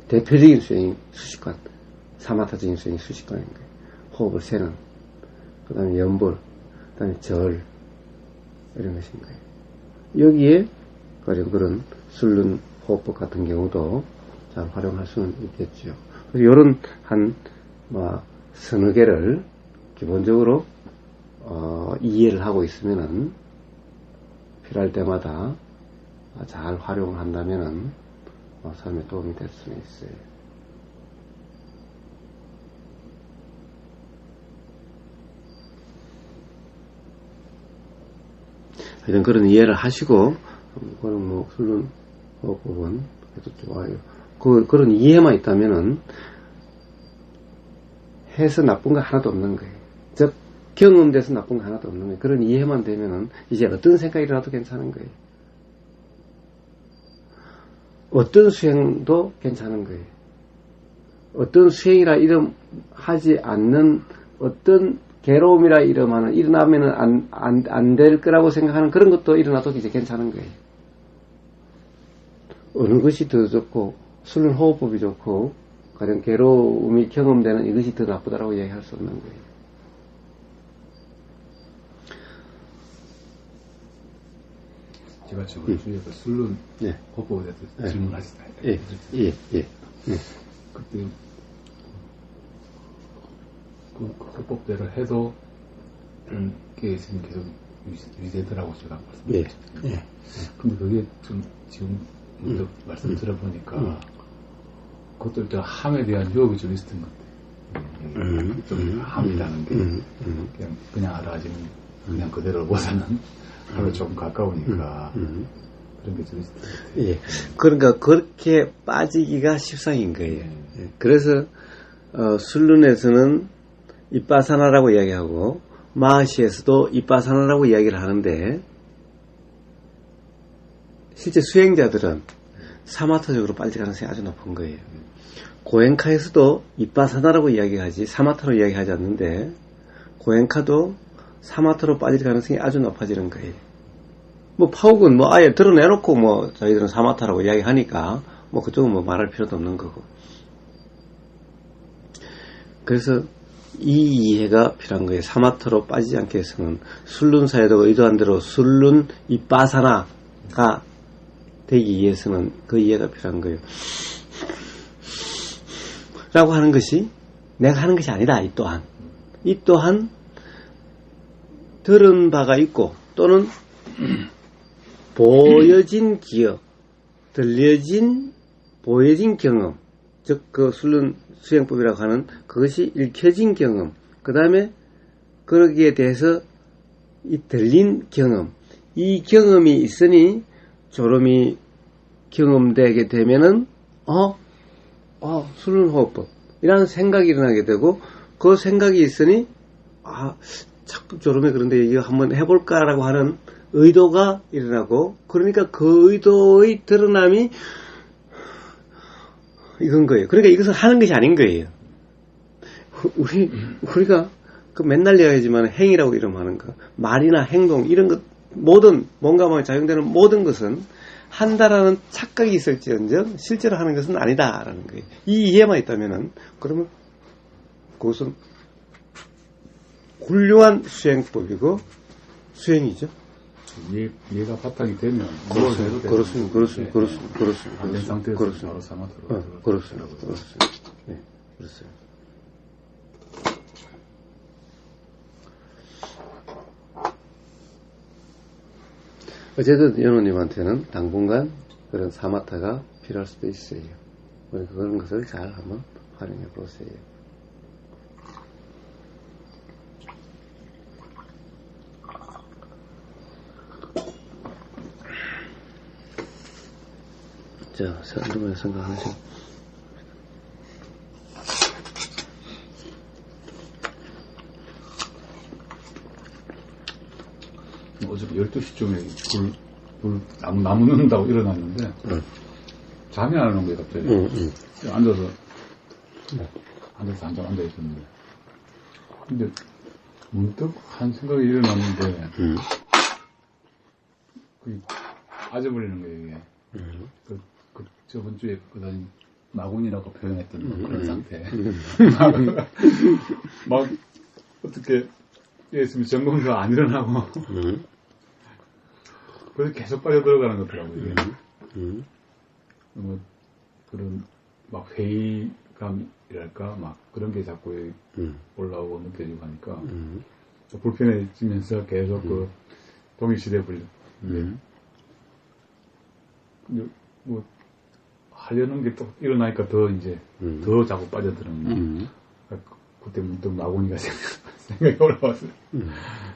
대표적인 수행이 수식관, 사마타적인 수행이 수식관인 거예요. 호흡을 세는, 그 다음에 연불, 그 다음에 절, 이런 것인 거예요. 여기에 그런 술륜 호흡법 같은 경우도 잘 활용할 수는 있겠죠. 그래서 이런 서너 개를 기본적으로 이해를 하고 있으면은 필요할 때마다 잘 활용을 한다면은 삶에 도움이 될 수는 있어요. 하여튼 그런 이해를 하시고 그런 술륜 호흡법은 해도 좋아요. 그런 이해만 있다면은 해서 나쁜 거 하나도 없는 거예요. 즉 경험돼서 나쁜 거 하나도 없는 거예요. 그런 이해만 되면은 이제 어떤 생각이 일어나도 괜찮은 거예요. 어떤 수행도 괜찮은 거예요. 어떤 수행이라 이름하지 않는 어떤 괴로움이라 이름하는 일어나면은 안 될 거라고 생각하는 그런 것도 일어나도 이제 괜찮은 거예요. 어느 것이 더 좋고 술륜 호흡법이 좋고 가령 괴로움이 경험되는 이것이 더 나쁘다라고 이야기할 수 없는 거예요. 제가 저번 주에 술륜 호흡법에 대해서 질문하시다. 예. 그때 그 호흡법대로 해도 게 지금 계속 유지되더라고 제가 말씀드렸죠. 근데 그게 좀 지금 먼저 말씀 들어보니까 그것도 일단 함에 대한 유혹이 좀 있었던 것 같아요. 좀 함이라는 게 그냥 알아지는 그냥 그대로 보사는 함에 조금 가까우니까 그런 게 좀 있었던 것 같아요. 예. 그러니까 그렇게 빠지기가 십상인 거예요. 그래서 술륜에서는 이빠사나라고 이야기하고 마하시에서도 이빠사나라고 이야기를 하는데 실제 수행자들은 사마타적으로 빠질 가능성이 아주 높은 거예요. 고엔카에서도 이빠사나라고 이야기하지 사마타로 이야기하지 않는데 고엔카도 사마타로 빠질 가능성이 아주 높아지는 거예요. 파욱은 아예 드러내놓고 저희들은 사마타라고 이야기하니까 그쪽은 말할 필요도 없는 거고. 그래서 이 이해가 필요한 거예요. 사마타로 빠지지 않게 해서는 술륜사에도 의도한 대로 술륜 이빠사나가 되기 위해서는 그 이해가 필요한 거예요. 라고 하는 것이 내가 하는 것이 아니다. 이 또한 들은 바가 있고 또는 보여진 기억, 보여진 경험, 즉 그 술륜 수행법이라고 하는 그것이 읽혀진 경험, 그 다음에 그러기에 대해서 이 들린 경험, 이 경험이 있으니 졸음이 경험되게 되면은 술륜호흡법, 이라는 생각이 일어나게 되고, 그 생각이 있으니, 자꾸 저러면 그런데 이거 한번 해볼까라고 하는 의도가 일어나고, 그러니까 그 의도의 드러남이 이건 거예요. 그러니까 이것은 하는 것이 아닌 거예요. 우리가 그 맨날 이야기하지만 행위라고 이름하는 거, 말이나 행동, 이런 것, 모든, 뭔가만 작용되는 모든 것은 한다라는 착각이 있을지언정 실제로 하는 것은 아니다라는 거예요. 이 이해만 있다면은, 그러면 그것은 훌륭한 수행법이고 수행이죠. 이해가 바탕이 되면 뭘 해도 되는 그렇습니다. 안된 상태에서 바로 사마트로 그렇습니다. 네, 그렇습니다. 어쨌든 연호님한테는 당분간 그런 사마타가 필요할 수도 있어요. 그런 것을 잘 한번 활용해 보세요. 자, 누가 생각하시고. 어저께 12시쯤에 나무 넣는다고 일어났는데, 잠이 안 오는 거예요, 갑자기. 앉아서 한참 앉아있었는데. 근데, 문득 한 생각이 일어났는데, 그게 빠져버리는 거예요, 이게. 저번 주에 마군이라고 표현했던 그런 상태. 막, 어떻게, 있으면 점검도 안 일어나고. 그래서 계속 빠져들어가는 것 같더라고요, 이게. 뭐, 그런, 막 회의감이랄까, 막 그런 게 자꾸 올라오고 느껴지고 하니까, 불편해지면서 계속 그 동일시대에 근데 뭐, 하려는 게 또 일어나니까 더 이제, 더 자꾸 빠져드는 그때 문득 마구니가 생각이 올라왔어요.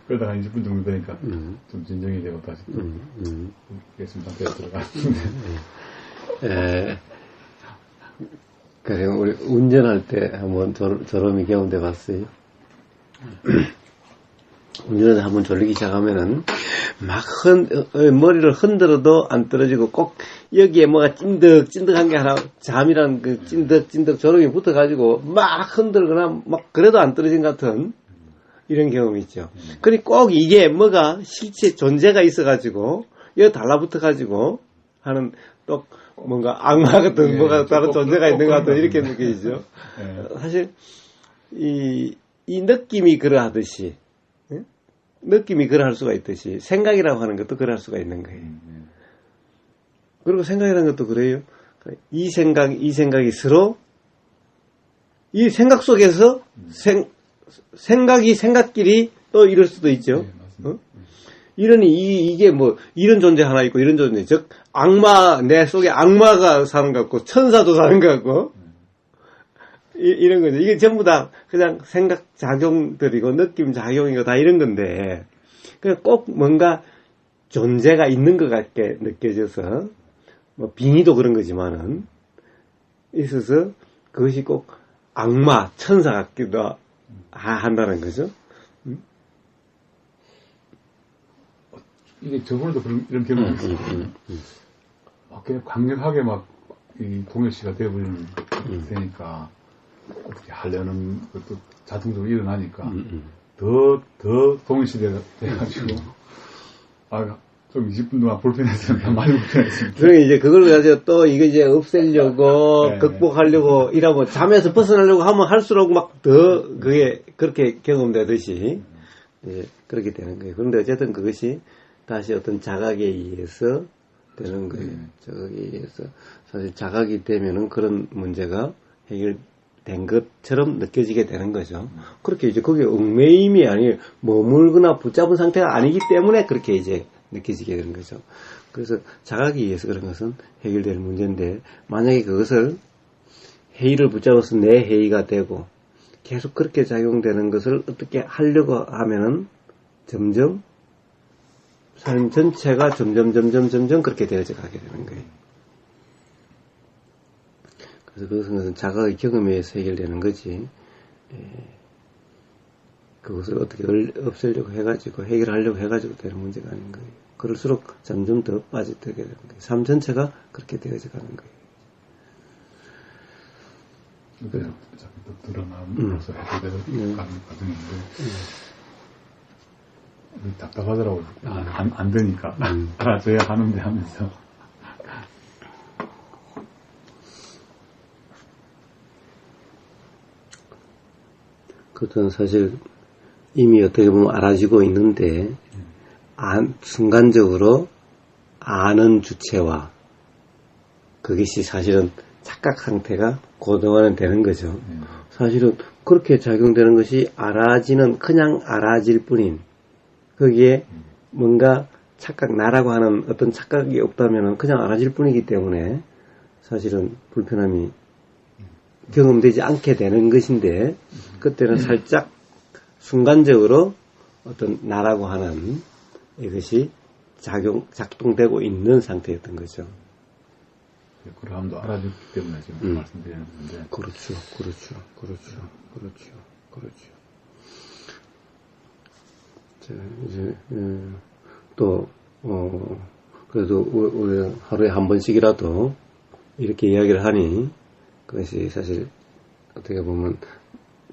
그러다가 20분 정도 되니까 좀 진정이 되고 다시 또 예술 상태에 들어갔는데. 그래, 우리 운전할 때 한번 저럼이 경험돼 봤어요. 운전해서 한번 졸리기 시작하면은 막 머리를 흔들어도 안 떨어지고 꼭 여기에 뭐가 찐득찐득한 게 하나, 잠이란 그 찐득찐득 저럼이 붙어가지고 막 흔들거나 막 그래도 안 떨어진 것 같은 이런 경험이 있죠. 그러니 꼭 이게 뭐가 실제 존재가 있어가지고 여기 달라붙어가지고 하는 또 뭔가 악마 같은 뭐가 다른 존재가 있는 것 같은 이렇게 느껴지죠. 사실 이 느낌이 그러하듯이 느낌이 그러할 수가 있듯이 생각이라고 하는 것도 그러할 수가 있는 거예요. 그리고 생각이라는 것도 그래요. 이 생각이 서로 이 생각 속에서 생각이 생각끼리 또 이럴 수도 있죠. 이러니 이게 뭐 이런 존재 하나 있고 이런 존재, 즉 악마, 내 속에 악마가 사는 것 같고 천사도 사는 것 같고 이런 거죠. 이게 전부 다 그냥 생각 작용들이고 느낌 작용이고 다 이런 건데, 그냥 꼭 뭔가 존재가 있는 것 같게 느껴져서, 뭐 빙의도 그런 거지만은 있어서 그것이 꼭 악마, 천사 같기도 한다는 거죠. 이게 저번에도 이런 경험이 있었어요. 그냥 강력하게 막 이 동일시가 되어버리는 되니까 어떻게 하려는 것도 자동적으로 일어나니까 더 동일시대가 돼가지고 좀 20분 동안 불편했습니다. 많이 불편했습니다. 그러니 이제 그걸 가지고 또 이거 이제 없애려고 극복하려고 이러고 잠에서 벗어나려고 하면 할수록 막 더 그게 그렇게 경험되듯이 그렇게 되는 거예요. 그런데 어쨌든 그것이 다시 어떤 자각에 의해서 되는 거예요. 자각에 의해서. 사실 자각이 되면은 그런 문제가 해결된 것처럼 느껴지게 되는 거죠. 그렇게 이제 거기에 얽매임이 아니에요. 머물거나 붙잡은 상태가 아니기 때문에 그렇게 이제 느껴지게 되는 거죠. 그래서 자각에 의해서 그런 것은 해결될 문제인데, 만약에 그것을 해의를 붙잡아서 내 해의가 되고 계속 그렇게 작용되는 것을 어떻게 하려고 하면은 점점 삶 전체가 점점 그렇게 되어져 가게 되는 거예요. 그래서 그것은 자각의 경험에 의해서 해결되는 거지. 그것을 어떻게 없애려고 해가지고 해결하려고 해가지고 되는 문제가 아닌 거예요. 그럴수록 점점 더 빠져들게 되는 거예요. 삶 전체가 그렇게 되어져 가는 거예요. 그래서 또 드러남으로서 해결되는 과정인데 답답하더라고요. 안 되니까 알아줘야 하는데 하면서. 그것은 사실 이미 어떻게 보면 알아지고 있는데 순간적으로 아는 주체와 그것이 사실은 착각 상태가 고동화는 되는 거죠. 사실은 그렇게 작용되는 것이 알아지는 그냥 알아질 뿐인 거기에 뭔가 착각 나라고 하는 어떤 착각이 없다면 그냥 알아질 뿐이기 때문에 사실은 불편함이 경험되지 않게 되는 것인데 그때는 살짝 순간적으로 어떤 나라고 하는 이것이 작동되고 있는 상태였던 거죠. 그러함도 알아줬기 때문에 지금 말씀드리는 건데. 그렇죠. 자, 이제, 그래도 우리 하루에 한 번씩이라도 이렇게 이야기를 하니 그것이 사실 어떻게 보면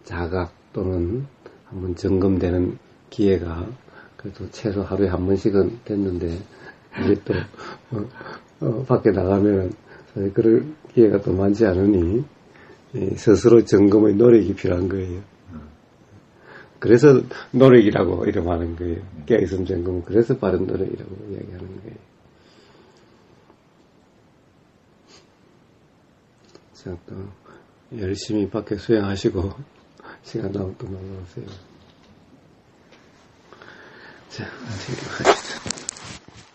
자각 또는 한번 점검되는 기회가 그래도 최소 하루에 한 번씩은 됐는데 이제 또 밖에 나가면 사실 그럴 기회가 또 많지 않으니 스스로 점검의 노력이 필요한 거예요. 그래서 노력이라고 이름하는 거예요. 깨어있음 점검은 그래서 바른 노력이라고 이야기하는 거예요. 자, 또 열심히 밖에 수행하시고 시간 나면 또 놀러 오세요. 자, 챙겨가시죠.